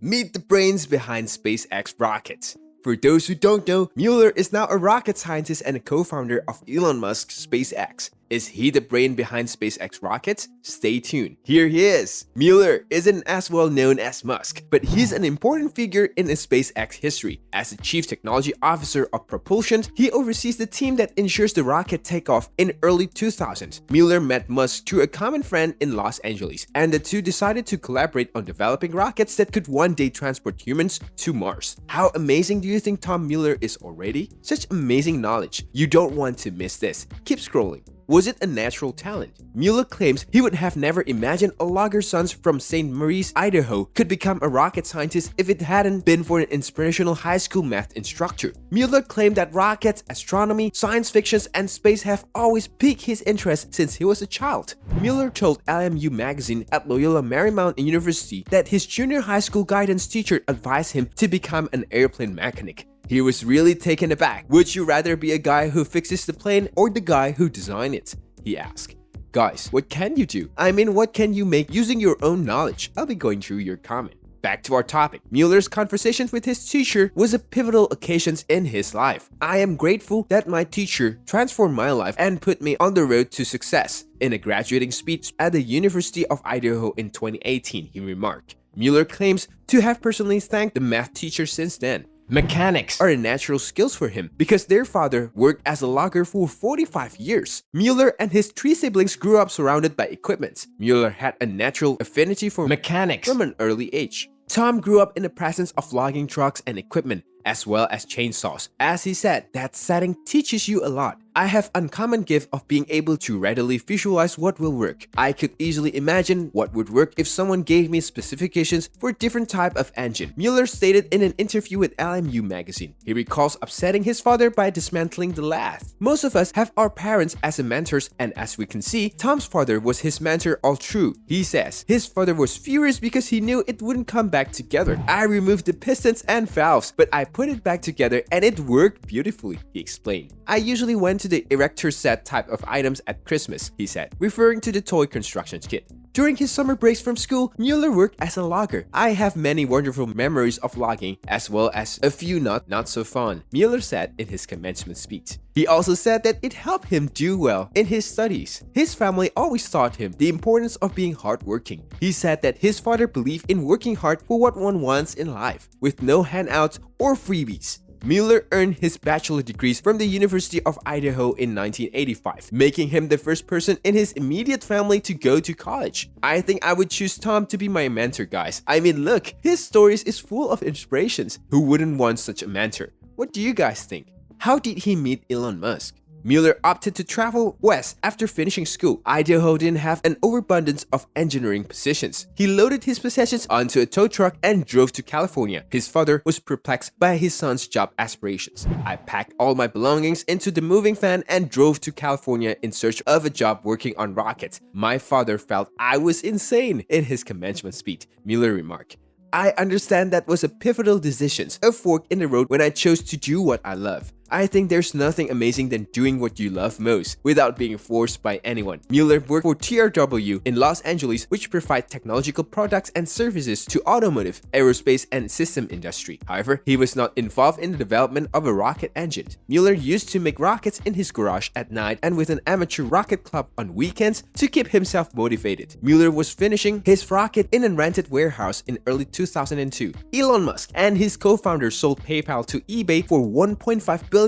Meet the brains behind SpaceX rockets. For those who don't know, Mueller is now a rocket scientist and a co-founder of Elon Musk's SpaceX. Is he the brain behind SpaceX rockets? Stay tuned. Here he is. Mueller isn't as well known as Musk, but he's an important figure in the SpaceX history. As the Chief Technology Officer of Propulsion, he oversees the team that ensures the rocket takeoff in early 2000s. Mueller met Musk through a common friend in Los Angeles, and the two decided to collaborate on developing rockets that could one day transport humans to Mars. How amazing do you think Tom Mueller is already? Such amazing knowledge. You don't want to miss this. Keep scrolling. Was it a natural talent? Mueller claims he would have never imagined a logger's son from St. Mary's, Idaho could become a rocket scientist if it hadn't been for an inspirational high school math instructor. Mueller claimed that rockets, astronomy, science fiction, and space have always piqued his interest since he was a child. Mueller told LMU magazine at Loyola Marymount University that his junior high school guidance teacher advised him to become an airplane mechanic. He was really taken aback. Would you rather be a guy who fixes the plane or the guy who designed it? He asked. Guys, what can you do? I mean, what can you make using your own knowledge? I'll be going through your comment. Back to our topic. Mueller's conversations with his teacher was a pivotal occasion in his life. I am grateful that my teacher transformed my life and put me on the road to success. In a graduating speech at the University of Idaho in 2018, he remarked. Mueller claims to have personally thanked the math teacher since then. Mechanics are a natural skills for him because their father worked as a logger for 45 years. Mueller and his three siblings grew up surrounded by equipment. Mueller had a natural affinity for mechanics from an early age. Tom grew up in the presence of logging trucks and equipment, as well as chainsaws. As he said, that setting teaches you a lot. I have uncommon gift of being able to readily visualize what will work. I could easily imagine what would work if someone gave me specifications for a different type of engine. Mueller stated in an interview with LMU magazine. He recalls upsetting his father by dismantling the lathe. Most of us have our parents as a mentors, and as we can see, Tom's father was his mentor all through. He says his father was furious because he knew it wouldn't come back together. I removed the pistons and valves, but I put it back together and it worked beautifully, he explained. I usually went to the erector set type of items at Christmas, he said, referring to the toy construction kit. During his summer breaks from school, Mueller worked as a logger. I have many wonderful memories of logging, as well as a few not so fun, Mueller said in his commencement speech. He also said that it helped him do well in his studies. His family always taught him the importance of being hardworking. He said that his father believed in working hard for what one wants in life, with no handouts or freebies. Mueller earned his bachelor degrees from the University of Idaho in 1985, making him the first person in his immediate family to go to college. I think I would choose Tom to be my mentor, guys. I mean, look, his stories is full of inspirations. Who wouldn't want such a mentor? What do you guys think? How did he meet Elon Musk? Mueller opted to travel west after finishing school. Idaho didn't have an overabundance of engineering positions. He loaded his possessions onto a tow truck and drove to California. His father was perplexed by his son's job aspirations. I packed all my belongings into the moving van and drove to California in search of a job working on rockets. My father felt I was insane in his commencement speech, Mueller remarked. I understand that was a pivotal decision, a fork in the road when I chose to do what I love. I think there's nothing amazing than doing what you love most without being forced by anyone. Mueller worked for TRW in Los Angeles, which provide technological products and services to automotive, aerospace, and system industry. However, he was not involved in the development of a rocket engine. Mueller used to make rockets in his garage at night and with an amateur rocket club on weekends to keep himself motivated. Mueller was finishing his rocket in a rented warehouse in early 2002. Elon Musk and his co-founder sold PayPal to eBay for $1.5 billion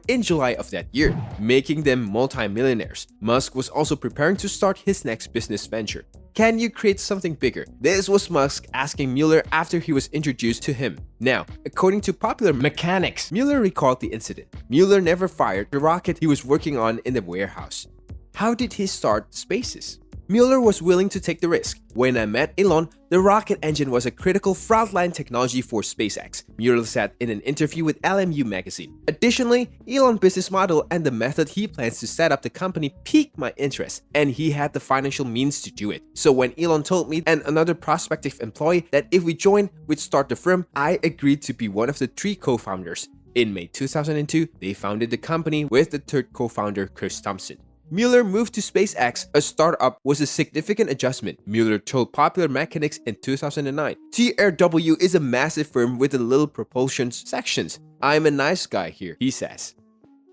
in July of that year, making them multi-millionaires. Musk was also preparing to start his next business venture. Can you create something bigger? This was Musk asking Mueller after he was introduced to him. Now, according to Popular Mechanics, Mueller recalled the incident. Mueller never fired the rocket he was working on in the warehouse. How did he start SpaceX? Mueller was willing to take the risk. When I met Elon, the rocket engine was a critical frontline technology for SpaceX, Mueller said in an interview with LMU magazine. Additionally, Elon's business model and the method he plans to set up the company piqued my interest, and he had the financial means to do it. So when Elon told me and another prospective employee that if we joined, we'd start the firm, I agreed to be one of the three co-founders. In May 2002, they founded the company with the third co-founder, Chris Thompson. Mueller moved to SpaceX, a startup, was a significant adjustment, Mueller told Popular Mechanics in 2009. TRW is a massive firm with a little propulsion sections. I'm a nice guy here, he says.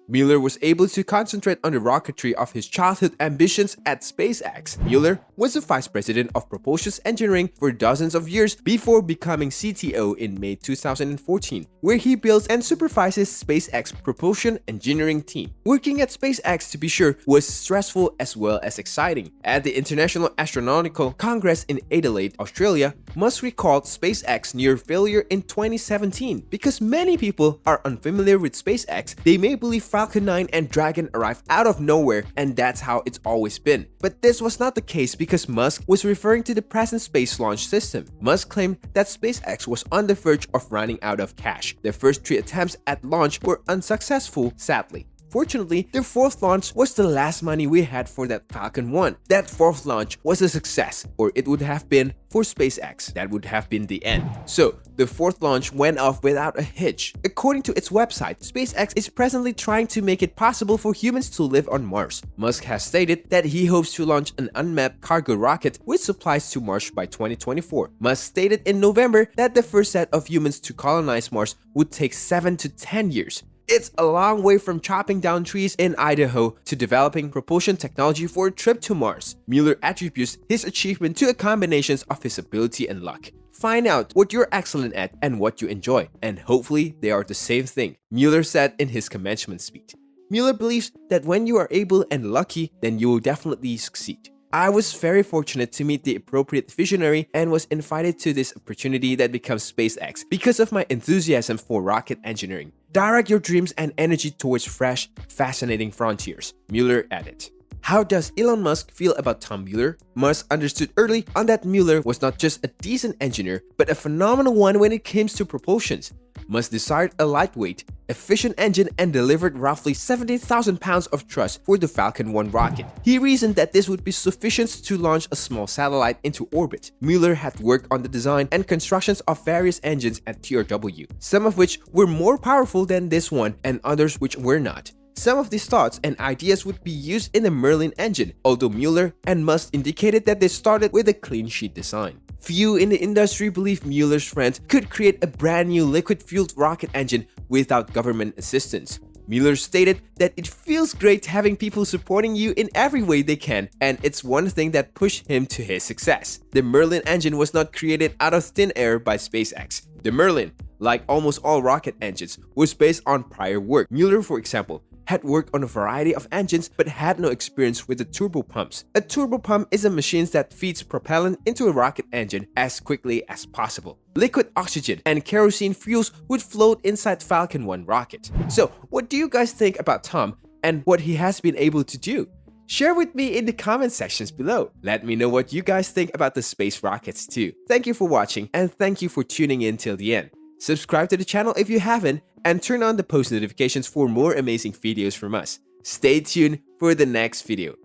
Mueller was able to concentrate on the rocketry of his childhood ambitions at SpaceX. Mueller was the vice president of propulsion engineering for dozens of years before becoming CTO in May 2014, where he builds and supervises SpaceX propulsion engineering team. Working at SpaceX, to be sure, was stressful as well as exciting. At the International Astronautical Congress in Adelaide, Australia, Musk recalled SpaceX near failure in 2017. Because many people are unfamiliar with SpaceX, they may believe Falcon 9 and Dragon arrived out of nowhere, and that's how it's always been. But this was not the case because Musk was referring to the present space launch system. Musk claimed that SpaceX was on the verge of running out of cash. Their first 3 attempts at launch were unsuccessful, sadly. Fortunately, their 4th launch was the last money we had for that Falcon 1. That 4th launch was a success, or it would have been for SpaceX. That would have been the end. So, the 4th launch went off without a hitch. According to its website, SpaceX is presently trying to make it possible for humans to live on Mars. Musk has stated that he hopes to launch an unmanned cargo rocket with supplies to Mars by 2024. Musk stated in November that the first set of humans to colonize Mars would take 7 to 10 years. It's a long way from chopping down trees in Idaho to developing propulsion technology for a trip to Mars. Mueller attributes his achievement to a combination of his ability and luck. Find out what you're excellent at and what you enjoy, and hopefully they are the same thing, Mueller said in his commencement speech. Mueller believes that when you are able and lucky, then you will definitely succeed. I was very fortunate to meet the appropriate visionary and was invited to this opportunity that becomes SpaceX because of my enthusiasm for rocket engineering. Direct your dreams and energy towards fresh, fascinating frontiers, Mueller added. How does Elon Musk feel about Tom Mueller? Musk understood early on that Mueller was not just a decent engineer, but a phenomenal one when it came to propulsions. Musk desired a lightweight, efficient engine and delivered roughly 70,000 pounds of thrust for the Falcon 1 rocket. He reasoned that this would be sufficient to launch a small satellite into orbit. Mueller had worked on the design and constructions of various engines at TRW, some of which were more powerful than this one and others which were not. Some of these thoughts and ideas would be used in the Merlin engine, although Mueller and Musk indicated that they started with a clean sheet design. Few in the industry believe Mueller's friend could create a brand new liquid-fueled rocket engine without government assistance. Mueller stated that it feels great having people supporting you in every way they can, and it's one thing that pushed him to his success. The Merlin engine was not created out of thin air by SpaceX. The Merlin, like almost all rocket engines, was based on prior work. Mueller, for example, had worked on a variety of engines but had no experience with the turbopumps. A turbopump is a machine that feeds propellant into a rocket engine as quickly as possible. Liquid oxygen and kerosene fuels would float inside Falcon 1 rocket. So, what do you guys think about Tom and what he has been able to do? Share with me in the comment sections below. Let me know what you guys think about the space rockets too. Thank you for watching and thank you for tuning in till the end. Subscribe to the channel if you haven't and turn on the post notifications for more amazing videos from us. Stay tuned for the next video.